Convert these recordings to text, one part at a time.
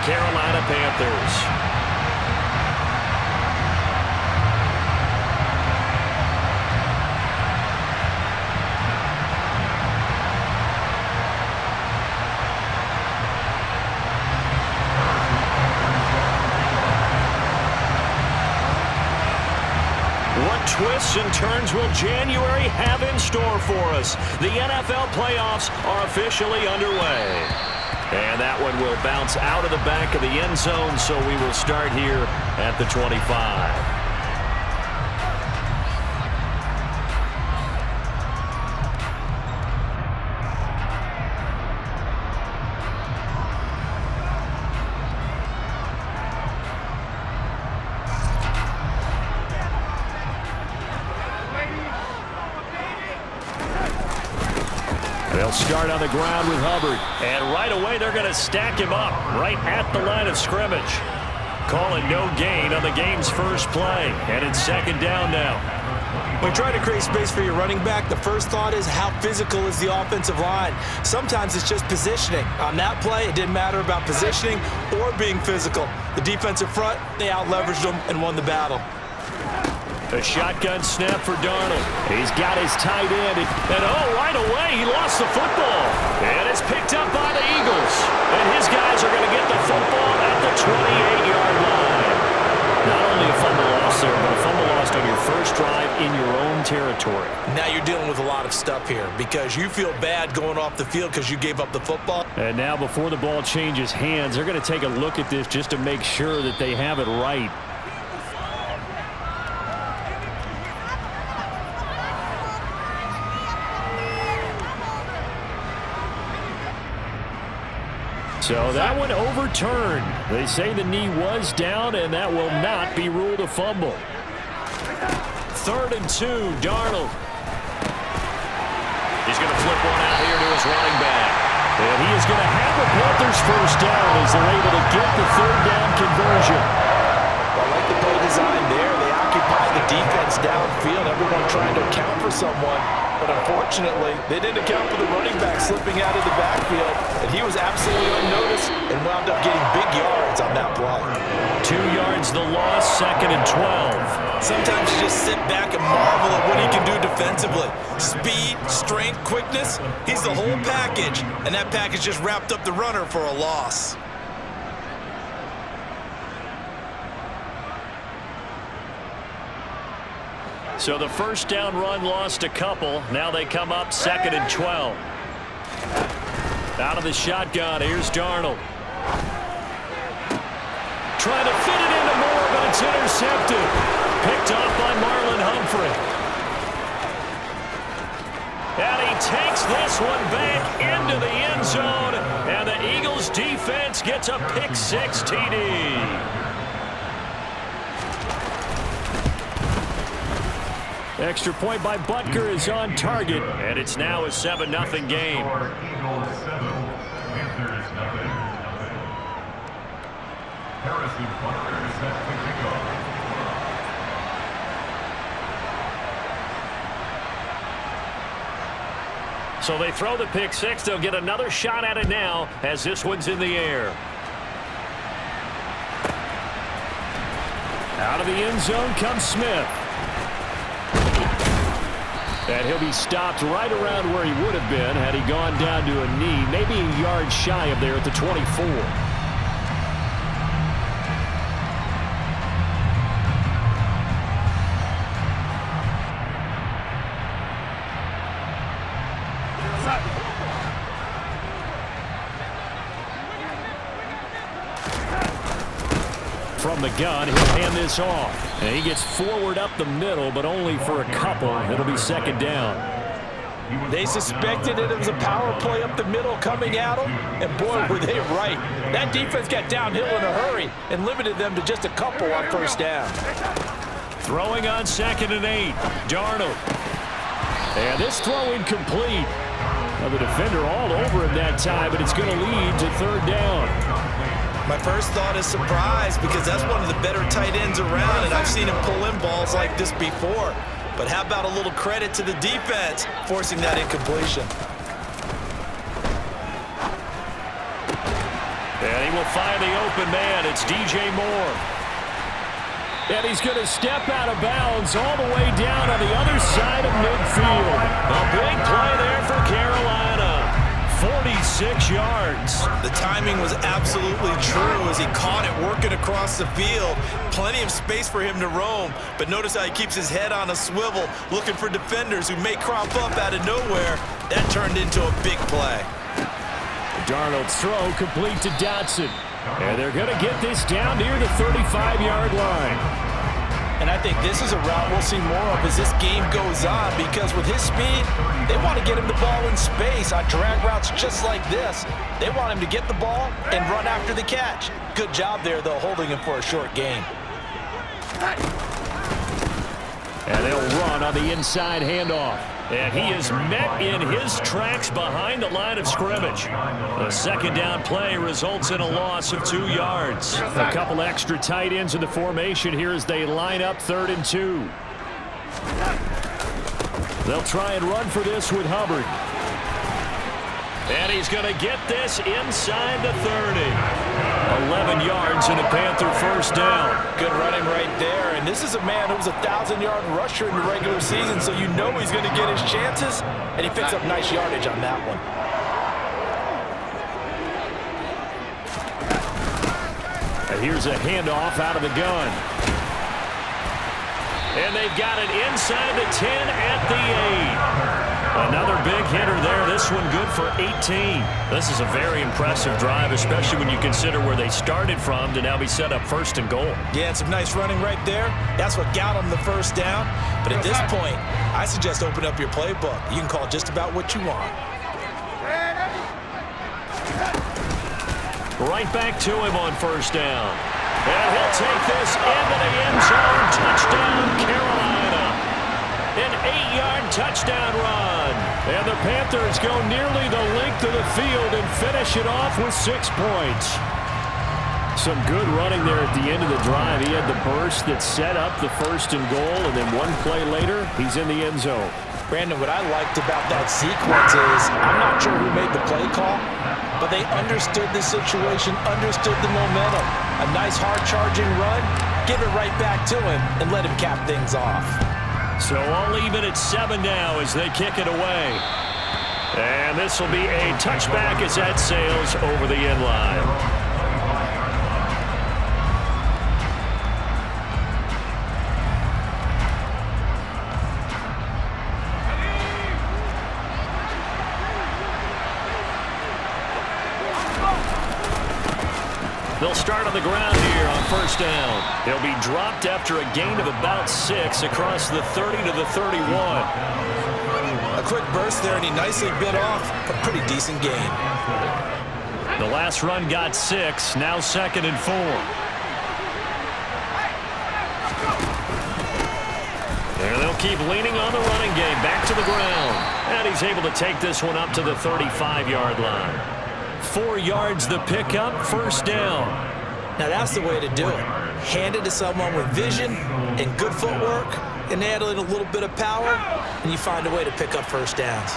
Carolina Panthers. Twists and turns will January have in store for us? The NFL playoffs are officially underway. And that one will bounce out of the back of the end zone, so we will start here at the 25. They'll start on the ground with Hubbard. And right away, they're going to stack him up right at the line of scrimmage. Calling no gain on the game's first play. And it's second down now. When trying to create space for your running back, the first thought is how physical is the offensive line. Sometimes it's just positioning. On that play, it didn't matter about positioning or being physical. The defensive front, they out-leveraged them and won the battle. A shotgun snap for Darnold. He's got his tight end. And right away, he lost the football. And it's picked up by the Eagles. And his guys are going to get the football at the 28-yard line. Not only a fumble loss there, but a fumble lost on your first drive in your own territory. Now you're dealing with a lot of stuff here because you feel bad going off the field because you gave up the football. And now before the ball changes hands, they're going to take a look at this just to make sure that they have it right. So that one overturned. They say the knee was down, and that will not be ruled a fumble. 3rd and 2, Darnold. He's going to flip one out here to his running back. And he is going to have the Panthers first down as they're able to get the 3rd down conversion. I like the play design there. They occupy the defense downfield, everyone trying to account for someone. But unfortunately, they didn't account for the running back slipping out of the backfield, and he was absolutely unnoticed and wound up getting big yards on that play. 2 yards the loss, 2nd and 12. Sometimes you just sit back and marvel at what he can do defensively. Speed, strength, quickness, he's the whole package, and that package just wrapped up the runner for a loss. So the first down run lost a couple. Now they come up 2nd and 12. Out of the shotgun, here's Darnold. Trying to fit it into Moore, but it's intercepted. Picked off by Marlon Humphrey. And he takes this one back into the end zone. And the Eagles defense gets a pick-6 TD. Extra point by Butker is on target, and it's now a 7-0 game. So they throw the pick-6. They'll get another shot at it now as this one's in the air. Out of the end zone comes Smith. And he'll be stopped right around where he would have been had he gone down to a knee, maybe a yard shy of there at the 24. From the gun, he'll hand this off. And he gets forward up the middle, but only for a couple. It'll be 2nd down. They suspected it was a power play up the middle coming at them, and boy, were they right. That defense got downhill in a hurry and limited them to just a couple on first down. Throwing on 2nd and 8, Darnold. And this throw incomplete. Now the defender all over him that time, but it's going to lead to 3rd down. My first thought is surprise because that's one of the better tight ends around, and I've seen him pull in balls like this before. But how about a little credit to the defense forcing that incompletion? And he will find the open man. It's DJ Moore. And he's going to step out of bounds all the way down on the other side of midfield. A big play there for Carolina. 46 yards. The timing was absolutely true as he caught it working across the field. Plenty of space for him to roam, but notice how he keeps his head on a swivel, looking for defenders who may crop up out of nowhere. That turned into a big play. Darnold's throw complete to Dotson. And they're going to get this down near the 35-yard line. And I think this is a route we'll see more of as this game goes on, because with his speed, they want to get him the ball in space on drag routes just like this. They want him to get the ball and run after the catch. Good job there, though, holding him for a short gain. And they'll run on the inside handoff. And he is met in his tracks behind the line of scrimmage. The second down play results in a loss of 2 yards. A couple extra tight ends in the formation here as they line up 3rd and 2. They'll try and run for this with Hubbard. And he's going to get this inside the 30. 11 yards and a Panther first down. Good running right there. And this is a man who was a 1,000-yard rusher in the regular season, so you know he's going to get his chances. And he picks up nice yardage on that one. And here's a handoff out of the gun. And they've got it inside the 10 at the 8. Another big hitter there. This one good for 18. This is a very impressive drive, especially when you consider where they started from to now be set up 1st and goal. Yeah, and some nice running right there. That's what got them the first down. But at this point, I suggest open up your playbook. You can call just about what you want. Right back to him on 1st down. And he'll take this into the end zone. Touchdown, Carolina. An 8-yard touchdown run. And the Panthers go nearly the length of the field and finish it off with 6 points. Some good running there at the end of the drive. He had the burst that set up the 1st and goal, and then one play later, he's in the end zone. Brandon, what I liked about that sequence is, I'm not sure who made the play call, but they understood the situation, understood the momentum. A nice hard-charging run, give it right back to him, and let him cap things off. So all even at 7 now as they kick it away. And this will be a touchback as that sails over the end line. They'll start on the ground here on 1st down. He'll be dropped after a gain of about 6 across the 30 to the 31. A quick burst there, and he nicely bit off a pretty decent gain. The last run got 6, now 2nd and 4. And they'll keep leaning on the running game, back to the ground. And he's able to take this one up to the 35-yard line. 4 yards the pickup, 1st down. Now that's the way to do it. Hand it to someone with vision and good footwork, and add in a little bit of power, and you find a way to pick up 1st downs.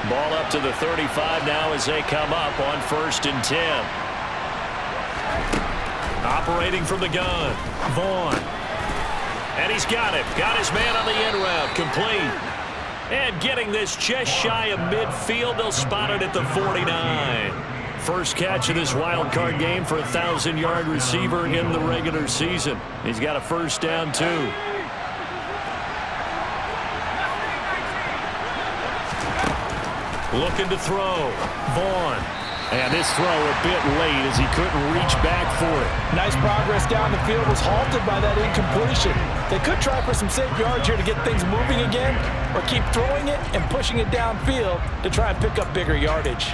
Ball up to the 35 now as they come up on 1st and 10. Operating from the gun, Vaughn. And he's got it. Got his man on the end route, complete. And getting this just shy of midfield, they'll spot it at the 49. First catch of this wild card game for a 1,000-yard receiver in the regular season. He's got a 1st down, too. Looking to throw. Vaughn. And this throw a bit late as he couldn't reach back for it. Nice progress down the field, was halted by that incompletion. They could try for some safe yards here to get things moving again, or keep throwing it and pushing it downfield to try and pick up bigger yardage.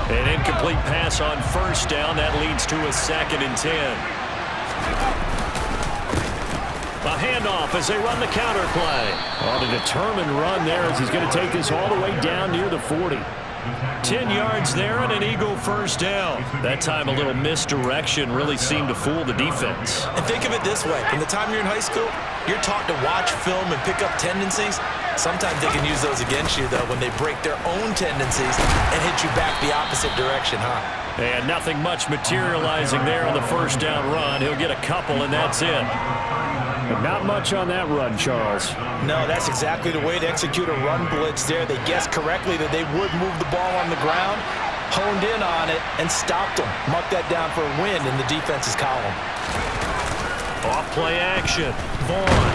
An incomplete pass on 1st down. That leads to a 2nd and 10. A handoff as they run the counter play. On a determined run there as he's going to take this all the way down near the 40. 10 yards there and an Eagle first down. That time a little misdirection really seemed to fool the defense. And think of it this way. From the time you're in high school, you're taught to watch film and pick up tendencies. Sometimes they can use those against you, though, when they break their own tendencies and hit you back the opposite direction, huh? And nothing much materializing there on the first down run. He'll get a couple, and that's it. But not much on that run, Charles. No, that's exactly the way to execute a run blitz there. They guessed correctly that they would move the ball on the ground, honed in on it, and stopped them. Marked that down for a win in the defense's column. Off play action. Vaughn.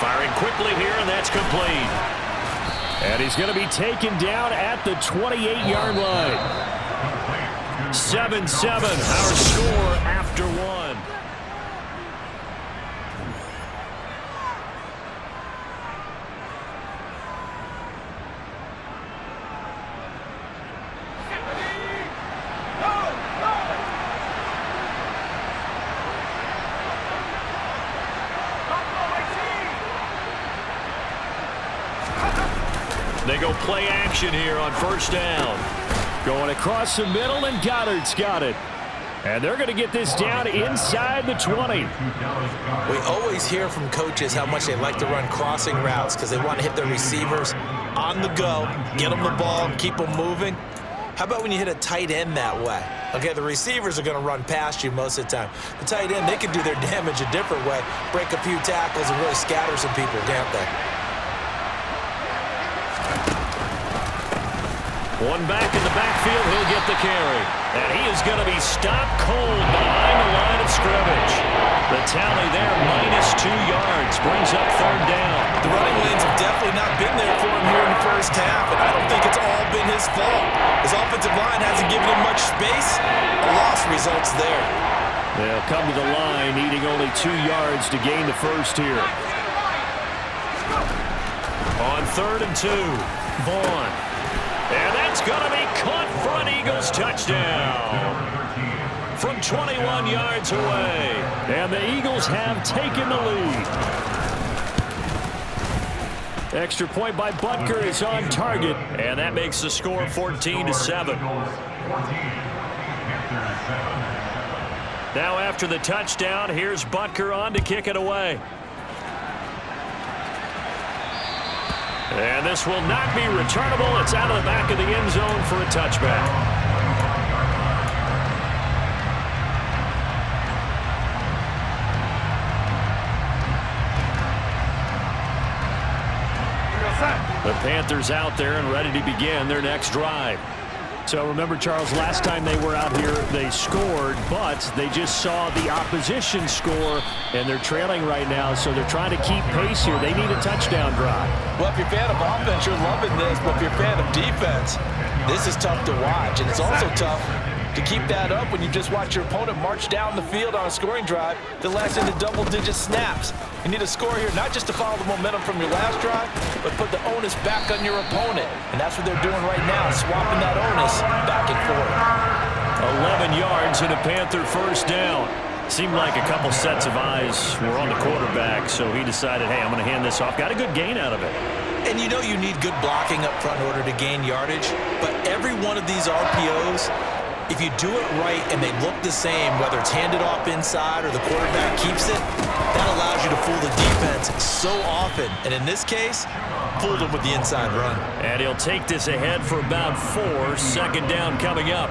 Firing quickly here, and that's complete. And he's going to be taken down at the 28-yard line. 7-7, our score after one. They go play action here on first down. Going across the middle, and Goddard's got it. And they're going to get this down inside the 20. We always hear from coaches how much they like to run crossing routes because they want to hit their receivers on the go, get them the ball, and keep them moving. How about when you hit a tight end that way? Okay, the receivers are going to run past you most of the time. The tight end, they can do their damage a different way, break a few tackles and really scatter some people, can't they? One back in the backfield, he'll get the carry. And he is going to be stopped cold behind the line of scrimmage. The tally there, -2 yards, brings up third down. The running lanes have definitely not been there for him here in the first half, and I don't think it's all been his fault. His offensive line hasn't given him much space. A loss results there. They'll come to the line, needing only 2 yards to gain the first here. On 3rd and 2, Vaughn. And that's going to be caught for an Eagles touchdown from 21 yards away. And the Eagles have taken the lead. Extra point by Butker is on target, and that makes the score 14-7. Now after the touchdown, here's Butker on to kick it away. And this will not be returnable. It's out of the back of the end zone for a touchback. The Panthers out there and ready to begin their next drive. So remember, Charles, last time they were out here, they scored, but they just saw the opposition score, and they're trailing right now, so they're trying to keep pace here. They need a touchdown drive. Well, if you're a fan of offense, you're loving this, but if you're a fan of defense, this is tough to watch, and it's also tough to keep that up when you just watch your opponent march down the field on a scoring drive that lasts into double-digit snaps. You need a score here, not just to follow the momentum from your last drive, but put the onus back on your opponent. And that's what they're doing right now, swapping that onus back and forth. 11 yards and a Panther first down. Seemed like a couple sets of eyes were on the quarterback, so he decided, hey, I'm going to hand this off. Got a good gain out of it. And you know you need good blocking up front in order to gain yardage, but every one of these RPOs, if you do it right and they look the same, whether it's handed off inside or the quarterback keeps it, that allows you to fool the defense so often. And in this case, fooled him with the inside run. And he'll take this ahead for about 4. Second down coming up.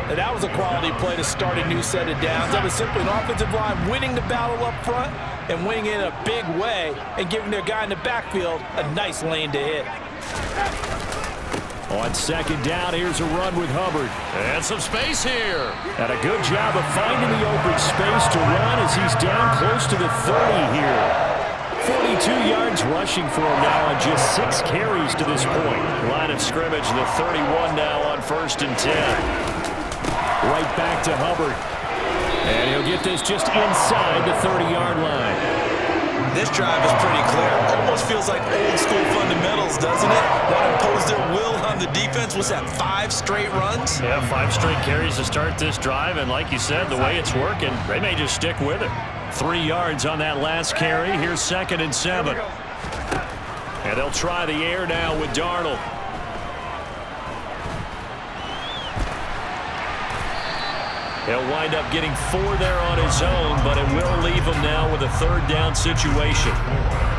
And that was a quality play to start a new set of downs. That was simply an offensive line winning the battle up front and winning it in a big way and giving their guy in the backfield a nice lane to hit. On second down, here's a run with Hubbard. And some space here. And a good job of finding the open space to run as he's down close to the 30 here. 42 yards rushing for him now on just 6 carries to this point. Line of scrimmage, the 31 now on 1st and 10. Right back to Hubbard. And he'll get this just inside the 30-yard line. This drive is pretty clear. Almost feels like old school fundamentals, doesn't it? Want to impose their will on the defense. What's that, 5 straight runs? Yeah, 5 straight carries to start this drive. And like you said, the way it's working, they may just stick with it. 3 yards on that last carry. Here's 2nd and 7. And they'll try the air now with Darnold. He'll wind up getting 4 there on his own, but it will leave him now with a 3rd down situation.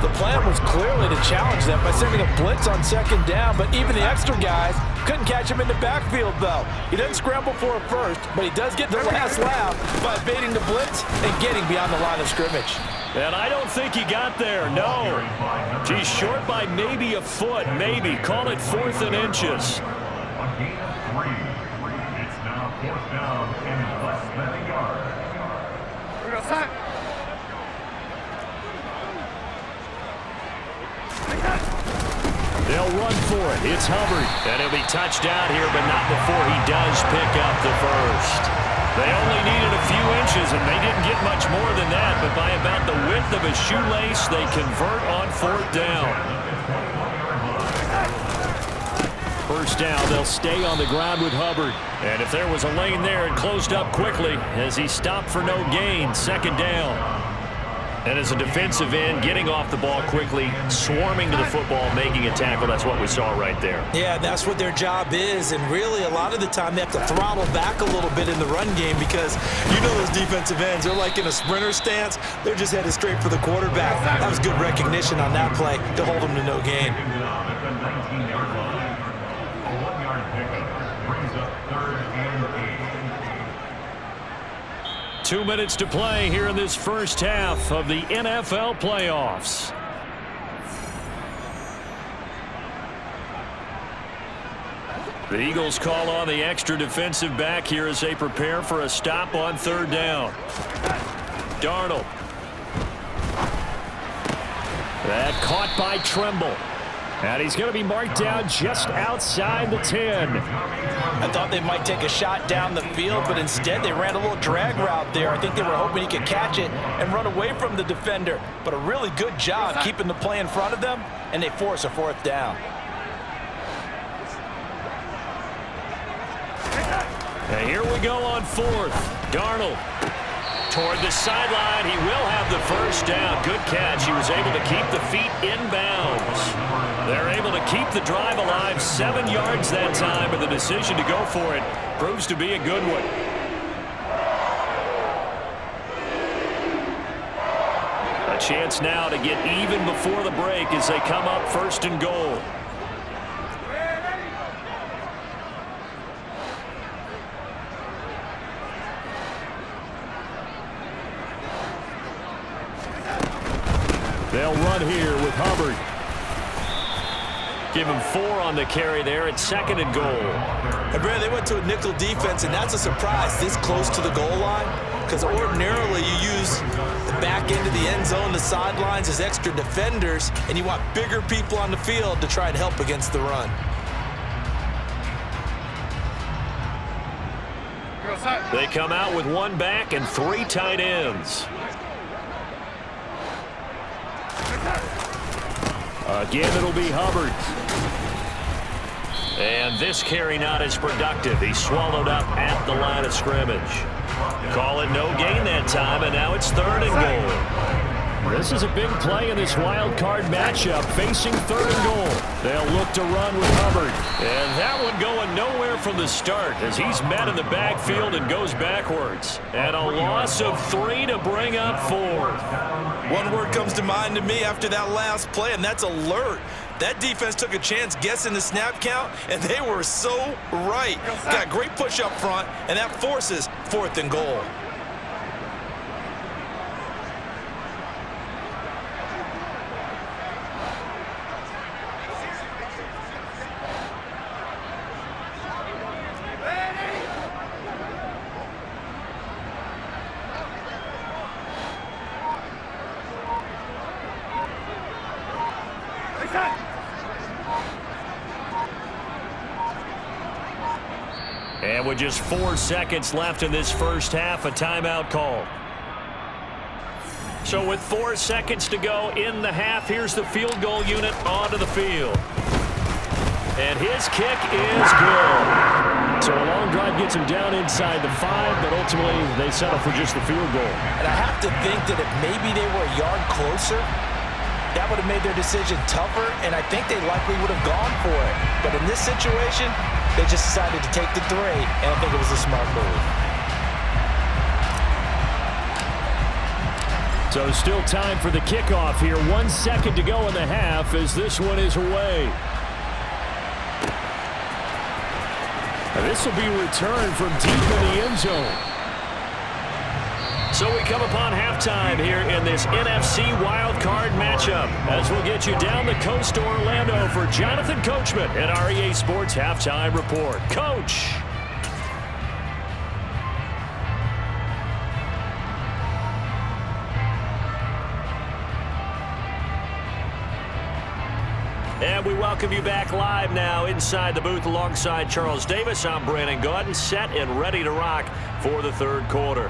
The plan was clearly to challenge them by sending a blitz on 2nd down, but even the extra guys couldn't catch him in the backfield, though. He doesn't scramble for a first, but he does get the last laugh by evading the blitz and getting beyond the line of scrimmage. And I don't think he got there, no. He's short by maybe a foot, maybe. Call it 4th and inches. On gain of 3, it's now 4th down and less than a yard. They'll run for it. It's Hubbard. And he'll be touched down here, but not before he does pick up the first. They only needed a few inches, and they didn't get much more than that, but by about the width of a shoelace, they convert on 4th down. First down, they'll stay on the ground with Hubbard. And if there was a lane there, it closed up quickly as he stopped for no gain. 2nd down. And as a defensive end, getting off the ball quickly, swarming to the football, making a tackle, that's what we saw right there. Yeah, that's what their job is, and really a lot of the time they have to throttle back a little bit in the run game because you know those defensive ends, they're like in a sprinter stance. They're just headed straight for the quarterback. That was good recognition on that play to hold them to no gain. A 1-yard pickup brings up 3rd and 8. 2 minutes to play here in this first half of the NFL playoffs. The Eagles call on the extra defensive back here as they prepare for a stop on 3rd down. Darnold. That caught by Tremble. And he's going to be marked down just outside the 10. I thought they might take a shot down the field, but instead they ran a little drag route there. I think they were hoping he could catch it and run away from the defender. But a really good job keeping the play in front of them, and they force a 4th down. And here we go on 4th. Darnold toward the sideline. He will have the first down. Good catch. He was able to keep the feet inbounds. They're able to keep the drive alive. 7 yards that time, but the decision to go for it proves to be a good one. A chance now to get even before the break as they come up 1st and goal. They'll run here with Hubbard. Give him 4 on the carry there at 2nd and goal. And Brad, they went to a nickel defense, and that's a surprise this close to the goal line because ordinarily you use the back end of the end zone, the sidelines as extra defenders, and you want bigger people on the field to try and help against the run. They come out with 1 back and 3 tight ends. Again, it'll be Hubbard. And this carry not as productive. He's swallowed up at the line of scrimmage. Call it no gain that time, and now it's 3rd and goal. This is a big play in this wild card matchup, facing 3rd and goal. They'll look to run with Hubbard. And that one going nowhere from the start as he's met in the backfield and goes backwards. And a loss of 3 to bring up 4th. One word comes to mind to me after that last play, and that's alert. That defense took a chance guessing the snap count, and they were so right. Got great push up front, and that forces 4th and goal. And with just 4 seconds left in this first half, a timeout call. So with 4 seconds to go in the half, here's the field goal unit onto the field. And his kick is good. So a long drive gets him down inside the 5, but ultimately they settle for just the field goal. And I have to think that if maybe they were a yard closer, that would have made their decision tougher, and I think they likely would have gone for it. But in this situation, they just decided to take the 3, and I think it was a smart move. So still time for the kickoff here. 1 second to go in the half as this one is away. And this will be returned from deep in the end zone. So we come upon halftime here in this NFC wildcard matchup as we'll get you down the coast to Orlando for Jonathan Coachman at our EA Sports Halftime Report. Coach. And we welcome you back live now inside the booth alongside Charles Davis. I'm Brandon Gaudin, set and ready to rock for the third quarter.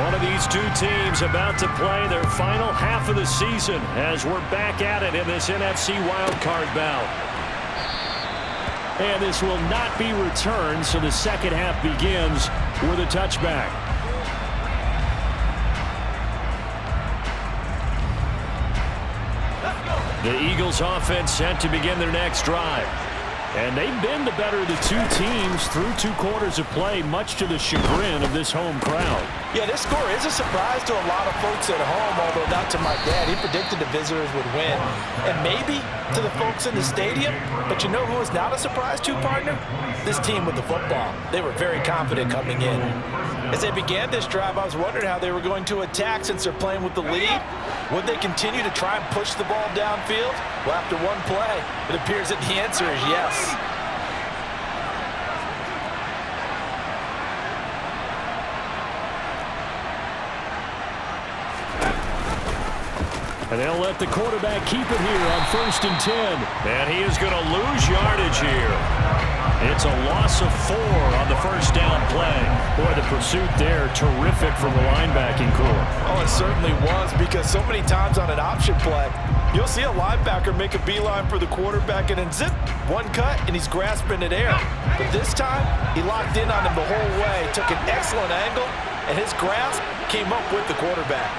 One of these two teams about to play their final half of the season as we're back at it in this NFC wildcard bout. And this will not be returned, so the second half begins with a touchback. The Eagles offense set to begin their next drive. And they've been the better of the two teams through 2 quarters of play, much to the chagrin of this home crowd. Yeah, this score is a surprise to a lot of folks at home, although not to my dad. He predicted the visitors would win. And maybe to the folks in the stadium. But you know who is not a surprise to, partner? This team with the football. They were very confident coming in. As they began this drive, I was wondering how they were going to attack since they're playing with the lead. Would they continue to try and push the ball downfield? Well, after one play, it appears that the answer is yes. And they'll let the quarterback keep it here on 1st and 10. And he is going to lose yardage here. It's a loss of 4 on the first down play. Boy, the pursuit there, terrific from the linebacking core. Oh, it certainly was, because so many times on an option play, you'll see a linebacker make a beeline for the quarterback and then zip, one cut, and he's grasping it air. But this time, he locked in on him the whole way, took an excellent angle, and his grasp came up with the quarterback.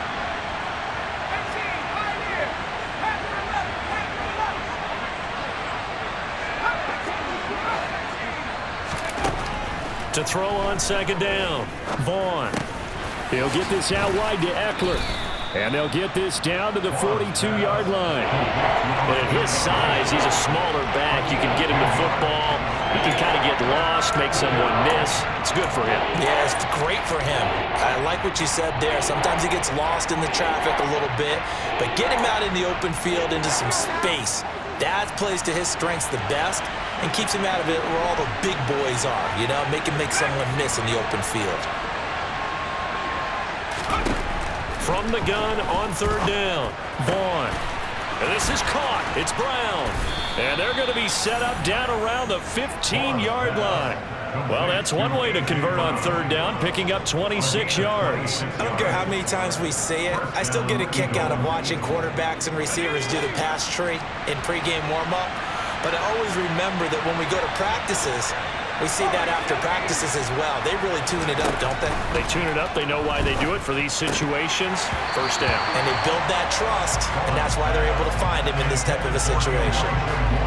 To throw on 2nd down, Vaughn. He'll get this out wide to Eckler. And they'll get this down to the 42-yard line. But at his size, he's a smaller back. You can get him the football. He can kind of get lost, make someone miss. It's good for him. Yeah, it's great for him. I like what you said there. Sometimes he gets lost in the traffic a little bit. But get him out in the open field into some space. That plays to his strengths the best and keeps him out of it where all the big boys are, you know, make him make someone miss in the open field. From the gun on 3rd down, Vaughn. And this is caught. It's Brown. And they're going to be set up down around the 15-yard line. Well, that's one way to convert on 3rd down, picking up 26 yards. I don't care how many times we say it, I still get a kick out of watching quarterbacks and receivers do the pass tree in pregame warm-up. But I always remember that when we go to practices, we see that after practices as well. They really tune it up, don't they? They tune it up. They know why they do it for these situations. 1st down. And they build that trust, and that's why they're able to find him in this type of a situation.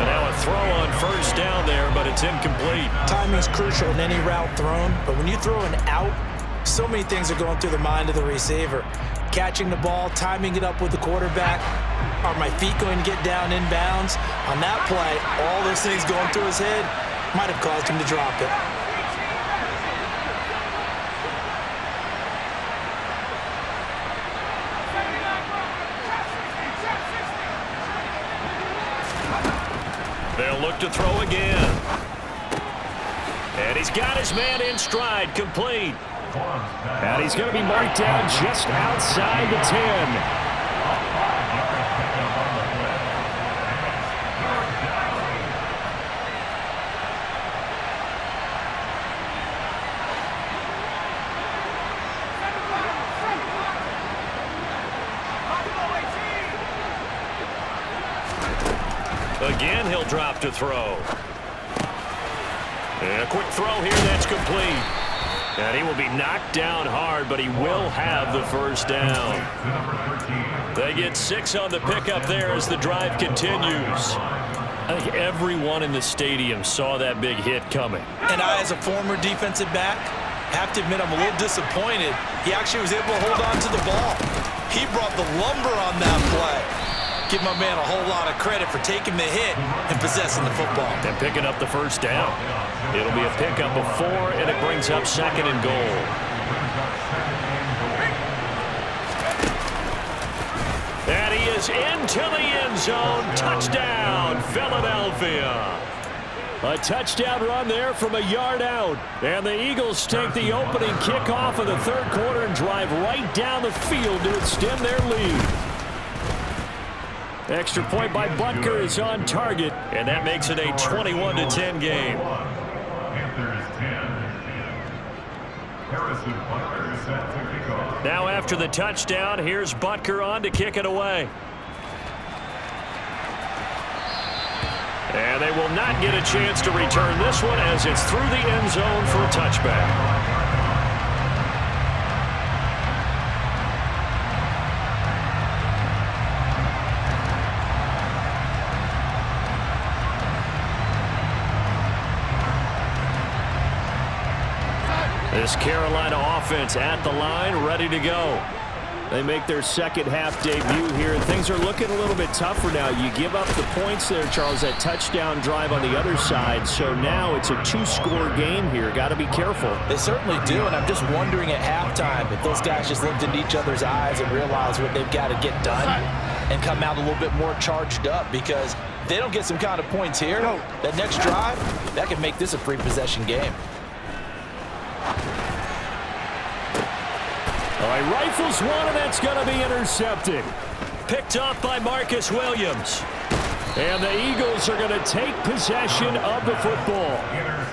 And now a throw on 1st down there, but it's incomplete. Timing's crucial in any route thrown, but when you throw an out, so many things are going through the mind of the receiver. Catching the ball, timing it up with the quarterback. Are my feet going to get down inbounds? On that play, all those things going through his head might have caused him to drop it. They'll look to throw again. And he's got his man in stride, complete. And he's going to be marked down just outside the 10. Again, he'll drop to throw. And a quick throw here, that's complete. And he will be knocked down hard, but he will have the 1st down. They get 6 on the pickup there as the drive continues. I think everyone in the stadium saw that big hit coming. And I, as a former defensive back, have to admit I'm a little disappointed. He actually was able to hold on to the ball. He brought the lumber on that play. Give my man a whole lot of credit for taking the hit and possessing the football. And picking up the first down. It'll be a pickup of 4, and it brings up 2nd and goal. And he is into the end zone. Touchdown, Philadelphia. A touchdown run there from a yard out. And the Eagles take the opening kickoff of the 3rd quarter and drive right down the field to extend their lead. Extra point by Butker is on target, and that makes it a 21-10 game. Panthers 10. Harrison Butker set to kick off. Now after the touchdown, here's Butker on to kick it away. And they will not get a chance to return this one as it's through the end zone for a touchback. This Carolina offense at the line, ready to go. They make their second half debut here, and things are looking a little bit tougher now. You give up the points there, Charles, that touchdown drive on the other side, so now it's a 2-score game here. Got to be careful. They certainly do, and I'm just wondering at halftime if those guys just looked into each other's eyes and realized what they've got to get done and come out a little bit more charged up, because if they don't get some kind of points here, that next drive, that could make this a free-possession game. All right, rifles one, and that's going to be intercepted. Picked off by Marcus Williams. And the Eagles are going to take possession of the football.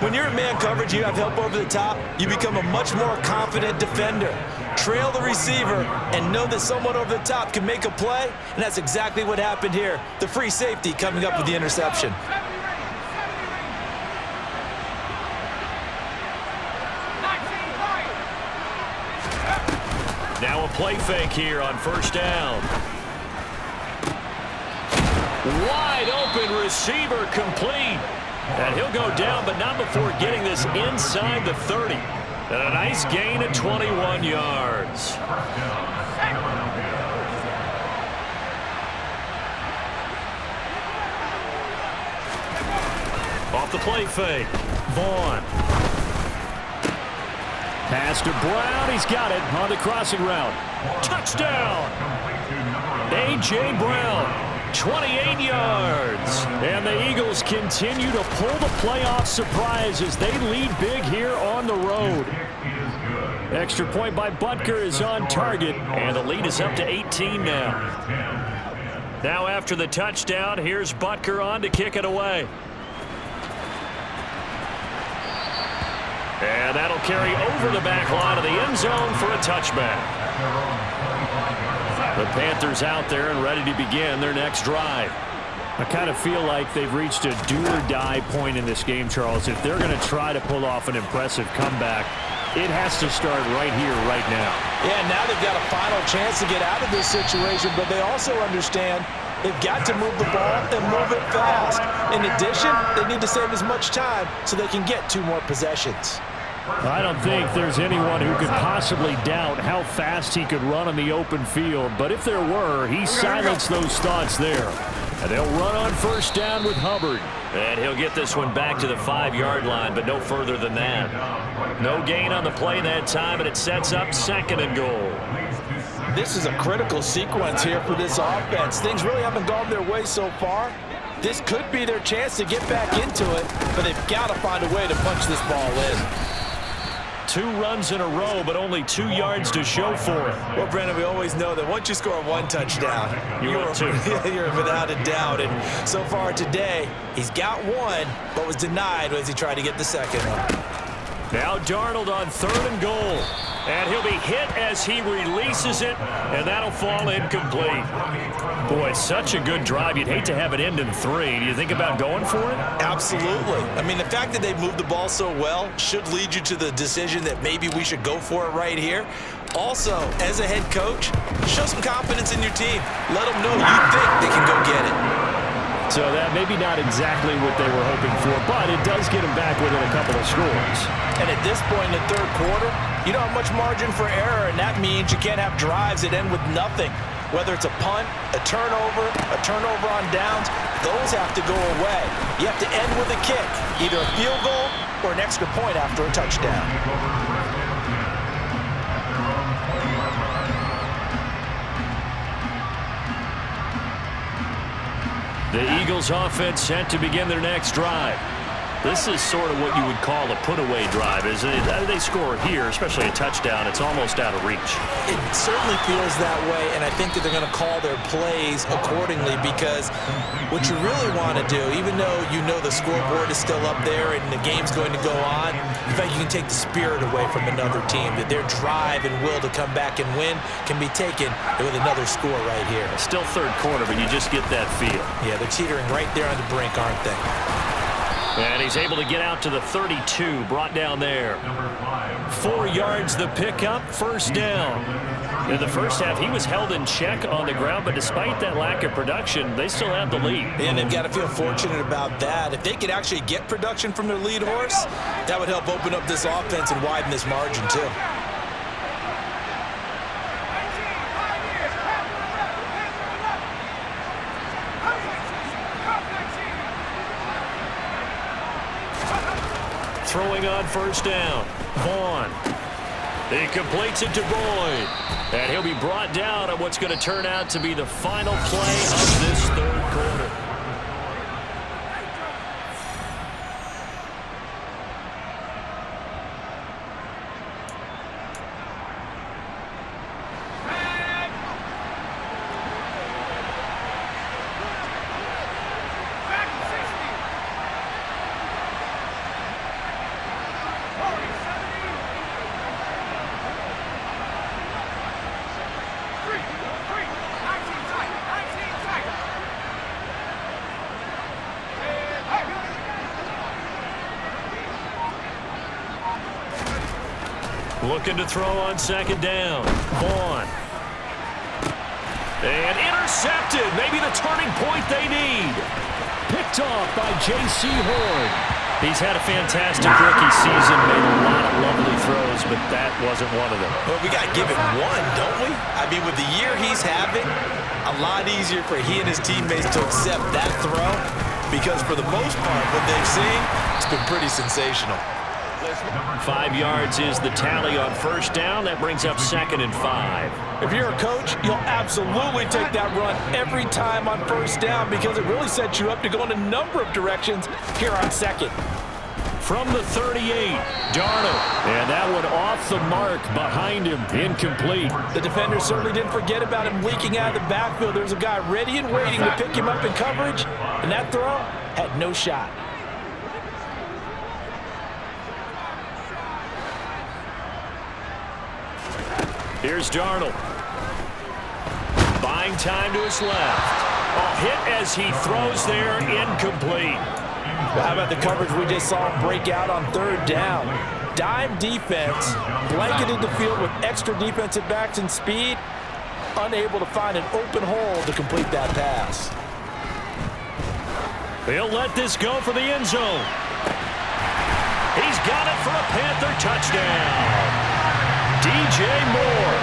When you're in man coverage, you have help over the top, you become a much more confident defender. Trail the receiver and know that someone over the top can make a play, and that's exactly what happened here. The free safety coming up with the interception. Now a play fake here on 1st down. Wide open receiver complete. And he'll go down, but not before getting this inside the 30. And a nice gain of 21 yards. Off the play fake. Vaughn. Pass to Brown. He's got it on the crossing route. Touchdown. A.J. Brown, 28 yards. And the Eagles continue to pull the playoff surprise as they lead big here on the road. Extra point by Butker is on target, and the lead is up to 18 now. Now after the touchdown, here's Butker on to kick it away. And that'll carry over the back line of the end zone for a touchback. The Panthers out there and ready to begin their next drive. I kind of feel like they've reached a do-or-die point in this game, Charles. If they're going to try to pull off an impressive comeback, it has to start right here, right now. Yeah, now they've got a final chance to get out of this situation, but they also understand they've got to move the ball and move it fast. In addition, they need to save as much time so they can get 2 more possessions. I don't think there's anyone who could possibly doubt how fast he could run on the open field, but if there were, he silenced those thoughts there. And they'll run on 1st down with Hubbard. And he'll get this one back to the 5-yard line, but no further than that. No gain on the play that time, and it sets up 2nd and goal. This is a critical sequence here for this offense. Things really haven't gone their way so far. This could be their chance to get back into it, but they've got to find a way to punch this ball in. 2 runs in a row, but only 2 yards to show for it. Well, Brandon, we always know that once you score 1 touchdown, you're without a doubt. And so far today, he's got 1, but was denied as he tried to get the 2nd one. Now Darnold on 3rd and goal. And he'll be hit as he releases it, and that'll fall incomplete. Boy, it's such a good drive. You'd hate to have it end in 3. Do you think about going for it? Absolutely. I mean, the fact that they moved the ball so well should lead you to the decision that maybe we should go for it right here. Also, as a head coach, show some confidence in your team. Let them know you think they can go get it. So that maybe not exactly what they were hoping for, but it does get them back within a couple of scores. And at this point in the third quarter, you don't have much margin for error, and that means you can't have drives that end with nothing. Whether it's a punt, a turnover on downs, those have to go away. You have to end with a kick, either a field goal or an extra point after a touchdown. The Eagles offense set to begin their next drive. This is sort of what you would call a put-away drive, isn't it? They score here, especially a touchdown. It's almost out of reach. It certainly feels that way, and I think that they're going to call their plays accordingly because what you really want to do, even though you know the scoreboard is still up there and the game's going to go on, in fact, you can take the spirit away from another team, that their drive and will to come back and win can be taken with another score right here. Still third quarter, but you just get that feel. Yeah, they're teetering right there on the brink, aren't they? And he's able to get out to the 32, brought down there. 4 yards the pickup, first down. In the first half, he was held in check on the ground, but despite that lack of production, they still have the lead. And they've got to feel fortunate about that. If they could actually get production from their lead horse, that would help open up this offense and widen this margin too. Throwing on first down. Vaughn. He completes it to Boyd. And he'll be brought down on what's going to turn out to be the final play of this third quarter. Looking to throw on second down. Vaughn. And intercepted. Maybe the turning point they need. Picked off by J.C. Horn. He's had a fantastic rookie season. Made a lot of lovely throws, but that wasn't one of them. Well, we got to give it one, don't we? I mean, with the year he's having, a lot easier for he and his teammates to accept that throw because for the most part, what they've seen, it's been pretty sensational. 5 yards is the tally on first down. That brings up 2nd and 5. If you're a coach, you'll absolutely take that run every time on first down because it really sets you up to go in a number of directions here on second. From the 38, Darnold. And that one off the mark behind him, incomplete. The defender certainly didn't forget about him leaking out of the backfield. There's a guy ready and waiting to pick him up in coverage, and that throw had no shot. Here's Darnold. Buying time to his left. A hit as he throws there, incomplete. Well, how about the coverage we just saw him break out on third down? Dime defense, blanketed the field with extra defensive backs and speed, unable to find an open hole to complete that pass. He'll let this go for the end zone. He's got it for a Panther touchdown. DJ Moore,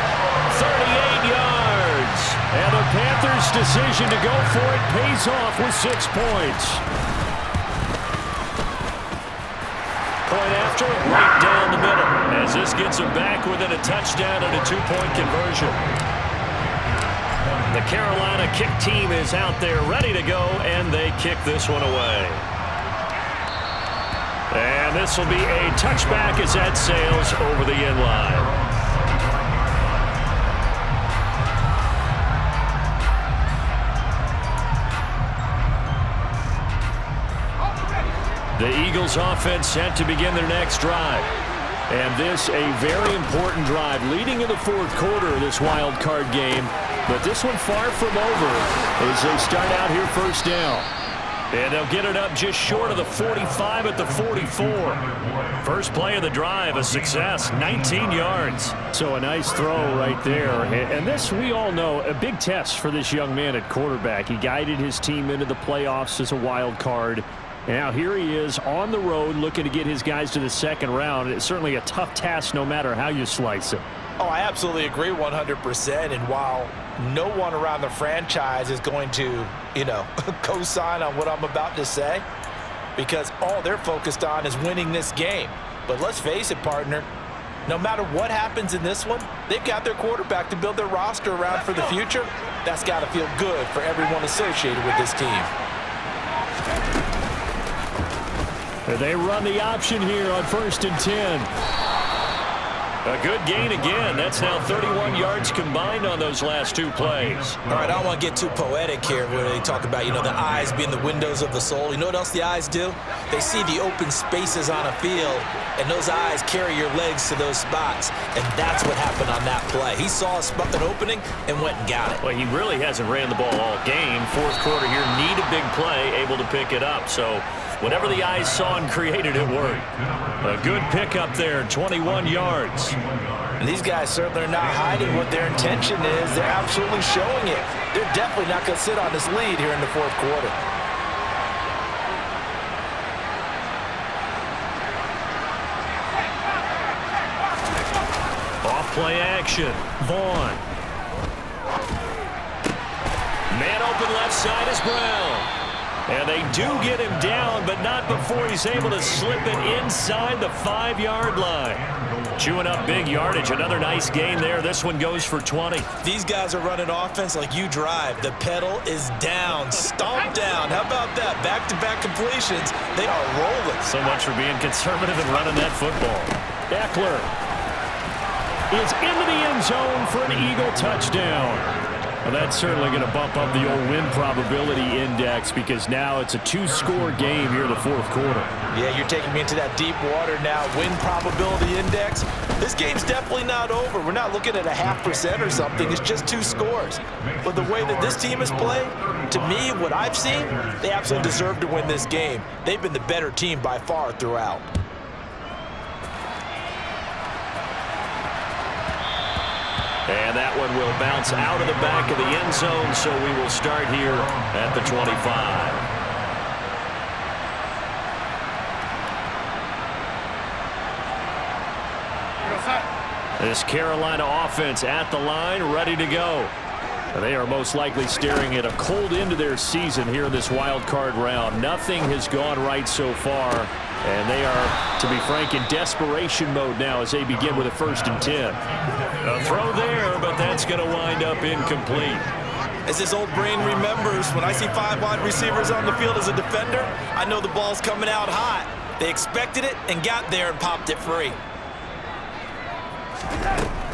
38 yards. And the Panthers' decision to go for it pays off with 6 points. Point after, right down the middle, as this gets them back within a touchdown and a 2-point conversion. The Carolina kick team is out there ready to go, and they kick this one away. And this will be a touchback as that sails over the end line. The Eagles offense set to begin their next drive. And this a very important drive leading in the fourth quarter of this wild card game. But this one far from over as they start out here first down. And they'll get it up just short of the 45 at the 44. First play of the drive, a success, 19 yards. So a nice throw right there. And this, we all know, a big test for this young man at quarterback. He guided his team into the playoffs as a wild card. And now here he is on the road looking to get his guys to the second round. It's certainly a tough task no matter how you slice it. Oh, I absolutely agree 100%. And while no one around the franchise is going to, co-sign on what I'm about to say, because all they're focused on is winning this game. But let's face it, partner, no matter what happens in this one, they've got their quarterback to build their roster around for the future. That's got to feel good for everyone associated with this team. They run the option here on 1st and 10. A good gain again. That's now 31 yards combined on those last two plays. All right, I don't want to get too poetic here where they talk about, the eyes being the windows of the soul. You know what else the eyes do? They see the open spaces on a field, and those eyes carry your legs to those spots, and that's what happened on that play. He saw an opening and went and got it. Well, he really hasn't ran the ball all game. Fourth quarter here, need a big play, able to pick it up. So whatever the eyes saw and created, it worked. A good pickup there, 21 yards. And these guys certainly are not hiding what their intention is. They're absolutely showing it. They're definitely not going to sit on this lead here in the fourth quarter. Off-play action. Vaughn. Man open left side is Brown. And they do get him down, but not before he's able to slip it inside the 5-yard line. Chewing up big yardage. Another nice gain there. This one goes for 20. These guys are running offense like you drive. The pedal is down. Stomp down. How about that? Back-to-back completions. They are rolling. So much for being conservative and running that football. Eckler is into the end zone for an Eagle touchdown. Well, that's certainly going to bump up the old win probability index because now it's a 2-score game here in the fourth quarter. Yeah, you're taking me into that deep water now. Win probability index. This game's definitely not over. We're not looking at a 0.5% or something. It's just 2 scores. But the way that this team has played, to me, what I've seen, they absolutely deserve to win this game. They've been the better team by far throughout. And that one will bounce out of the back of the end zone, so we will start here at the 25. This Carolina offense at the line, ready to go. They are most likely staring at a cold end to their season here in this wild card round. Nothing has gone right so far, and they are, to be frank, in desperation mode now as they begin with a 1st and 10. A throw there, but that's going to wind up incomplete. As this old brain remembers, when I see 5 wide receivers on the field as a defender, I know the ball's coming out hot. They expected it and got there and popped it free.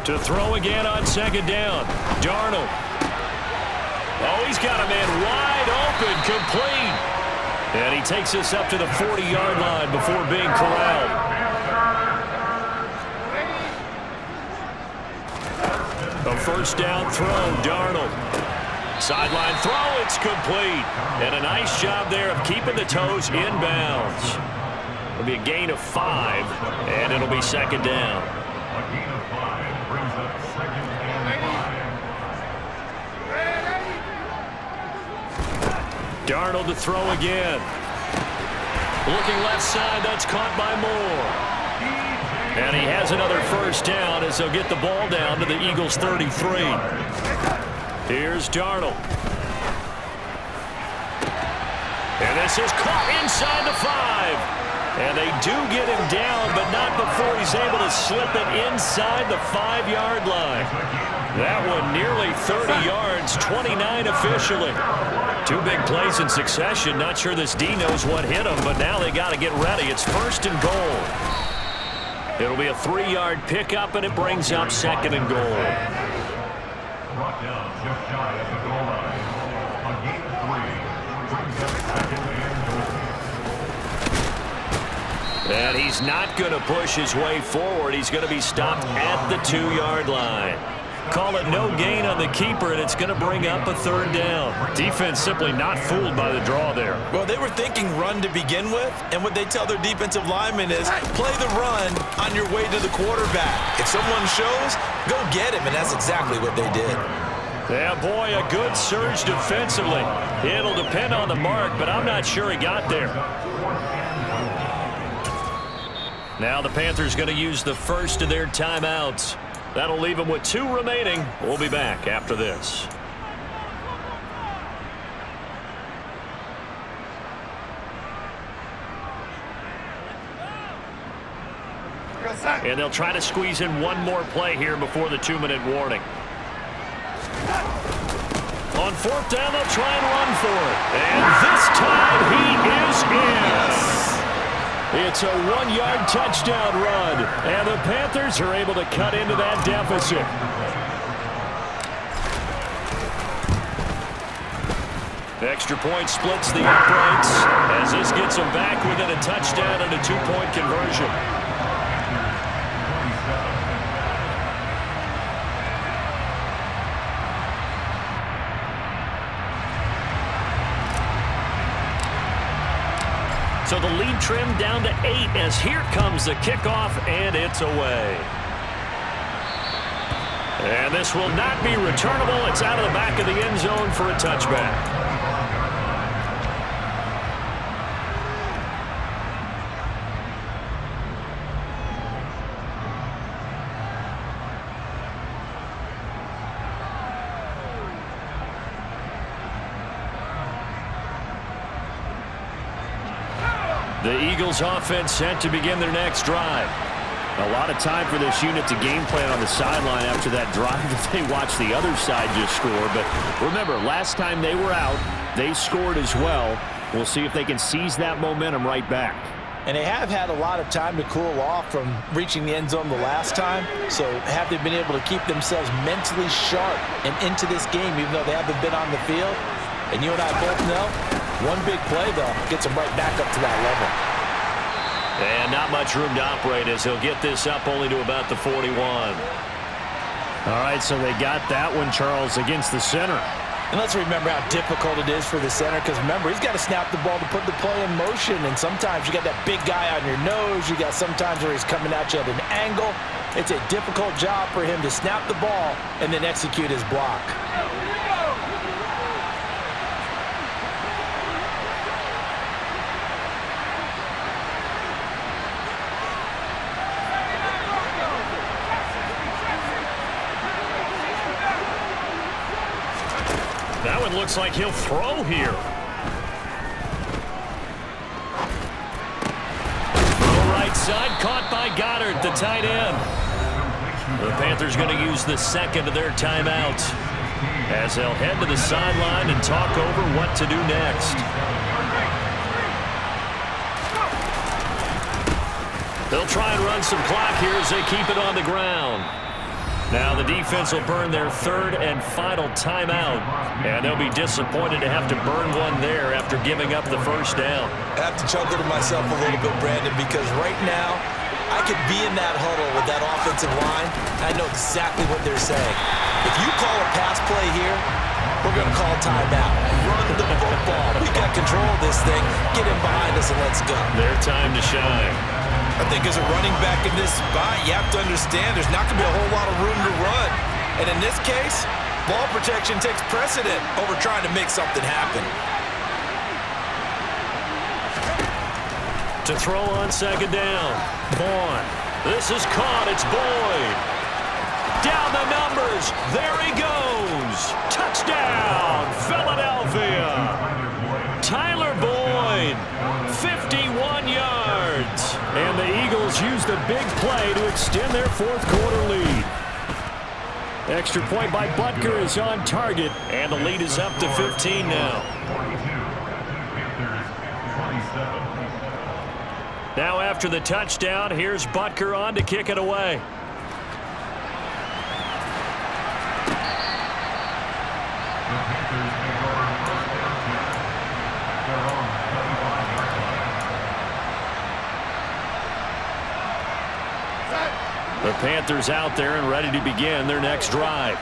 To throw again on 2nd down. Darnold. Oh, he's got a man wide open, complete. And he takes us up to the 40-yard line before being corralled. A 1st down throw, Darnold. Sideline throw, it's complete. And a nice job there of keeping the toes inbounds. It'll be a gain of 5, and it'll be 2nd down. A gain of 5 brings up 2nd and 5. Darnold to throw again. Looking left side, that's caught by Moore. And he has another 1st down as they'll get the ball down to the Eagles' 33. Here's Darnold. And this is caught inside the 5. And they do get him down, but not before he's able to slip it inside the 5-yard line. That one nearly 30 yards, 29 officially. 2 big plays in succession. Not sure this D knows what hit him, but now they got to get ready. It's 1st and goal. It'll be a 3-yard pickup, and it brings up 2nd and goal. Brought down just shy of the goal line. A gain of 3 brings up 2nd and goal. And he's not going to push his way forward. He's going to be stopped at the 2-yard line. Call it no gain on the keeper, and it's going to bring up a third down. Defense simply not fooled by the draw there. Well, they were thinking run to begin with, and what they tell their defensive linemen is play the run on your way to the quarterback. If someone shows, go get him, and that's exactly what they did. Yeah, boy, a good surge defensively. It'll depend on the mark, but I'm not sure he got there. Now the Panthers going to use the first of their timeouts. That'll leave them with 2 remaining. We'll be back after this. And they'll try to squeeze in one more play here before the 2-minute warning. On 4th down, they'll try and run for it. And this time he is in. It's a 1-yard touchdown run, and the Panthers are able to cut into that deficit. Extra point splits the uprights as this gets them back within a touchdown and a 2-point conversion. So the lead trimmed down to 8 as here comes the kickoff, and it's away. And this will not be returnable. It's out of the back of the end zone for a touchback. The Eagles offense set to begin their next drive. A lot of time for this unit to game plan on the sideline after that drive that they watched the other side just score. But remember, last time they were out, they scored as well. We'll see if they can seize that momentum right back. And they have had a lot of time to cool off from reaching the end zone the last time. So have they been able to keep themselves mentally sharp and into this game even though they haven't been on the field? And you and I both know, one big play, though, gets them right back up to that level. And not much room to operate as he'll get this up only to about the 41. All right, so they got that one, Charles, against the center. And let's remember how difficult it is for the center because, remember, he's got to snap the ball to put the play in motion. And sometimes you got that big guy on your nose. You got sometimes where he's coming at you at an angle. It's a difficult job for him to snap the ball and then execute his block. That one looks like he'll throw here. Throw right side, caught by Goddard, the tight end. The Panthers going to use the second of their timeouts as they'll head to the sideline and talk over what to do next. They'll try and run some clock here as they keep it on the ground. Now the defense will burn their third and final timeout, and they'll be disappointed to have to burn one there after giving up the first down. I have to chuckle to myself a little bit, Brandon, because right now I could be in that huddle with that offensive line. I know exactly what they're saying. If you call a pass play here, we're going to call timeout. Run the football. We got control of this thing. Get in behind us and let's go. Their time to shine. I think as a running back in this spot, you have to understand there's not going to be a whole lot of room to run. And in this case, ball protection takes precedent over trying to make something happen. To throw on second down. Vaughn. This is caught. It's Boyd. Down the numbers. There he goes. Touchdown, Philadelphia. Tyler Boyd. 51 yards. And the Eagles use the big play to extend their fourth quarter lead. Extra point by Butker is on target, and the lead is up to 15 now. Now after the touchdown, here's Butker on to kick it away. The Panthers out there and ready to begin their next drive.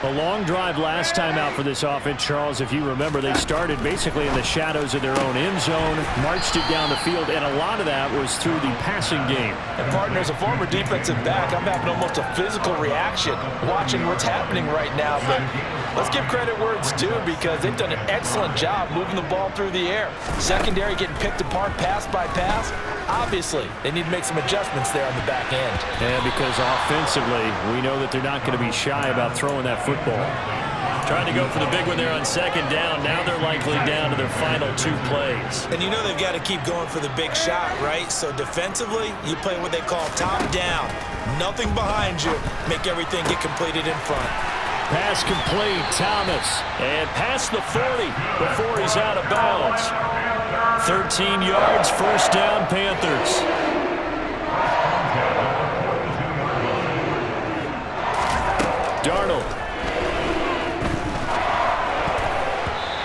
A long drive last time out for this offense, Charles. If you remember, they started basically in the shadows of their own end zone, marched it down the field, and a lot of that was through the passing game. And partner, as a former defensive back, I'm having almost a physical reaction watching what's happening right now. But let's give credit where it's due, because they've done an excellent job moving the ball through the air. Secondary getting picked apart pass by pass. Obviously, they need to make some adjustments there on the back end. And because offensively, we know that they're not going to be shy about throwing that football. Trying to go for the big one there on second down. Now they're likely down to their final 2 plays. And you know they've got to keep going for the big shot, right? So defensively, you play what they call top down. Nothing behind you. Make everything get completed in front. Pass complete, Thomas. And past the 40 before he's out of bounds. 13 yards, first down, Panthers. Darnold.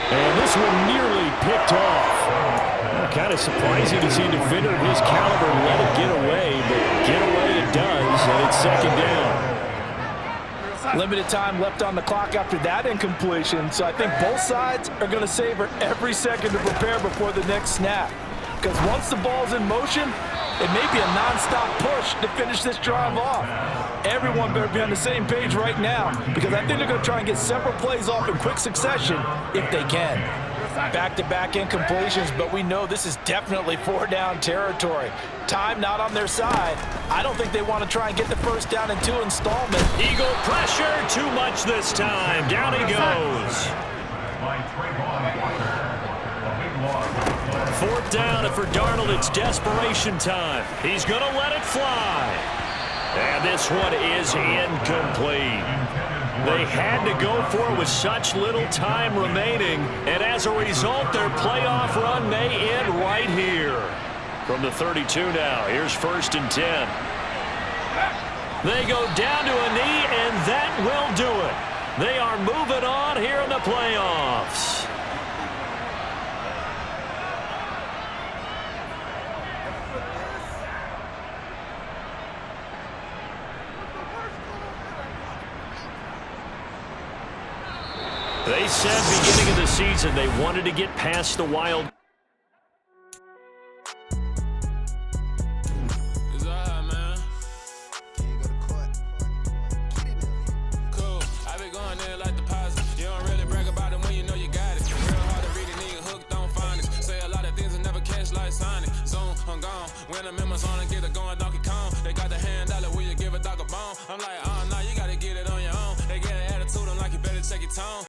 And this one nearly picked off. Kind of surprising to see a defender of his caliber let it get away, but get away it does, and it's second down. Limited time left on the clock after that incompletion, so I think both sides are going to savor every second to prepare before the next snap. Because once the ball's in motion, it may be a non-stop push to finish this drive off. Everyone better be on the same page right now, because I think they're going to try and get several plays off in quick succession if they can. Back-to-back incompletions, but we know this is definitely 4-down territory. Time not on their side. I don't think they want to try and get the first down in 2 installments. Eagle pressure, too much this time. Down he goes. 4th down, and for Darnold, it's desperation time. He's going to let it fly. And this one is incomplete. They had to go for it with such little time remaining, and as a result, their playoff run may end right here. From the 32 now, here's 1st and 10. They go down to a knee, and that will do it. They are moving on here in the playoffs. They said beginning of the season they wanted to get past the wild. Cool. I be going there like deposit. You don't really brag about it when you know you got it. Real hard to read a nigga hooked on finance. Say a lot of things and never catch like Sonic. Zone, I'm gone. When I'm in my zone and get it going Donkey Kong. They got the $100, will you give a dog a bone? I'm like, oh, no, you gotta get it on your own. They get an attitude, I'm like, you better check your tone.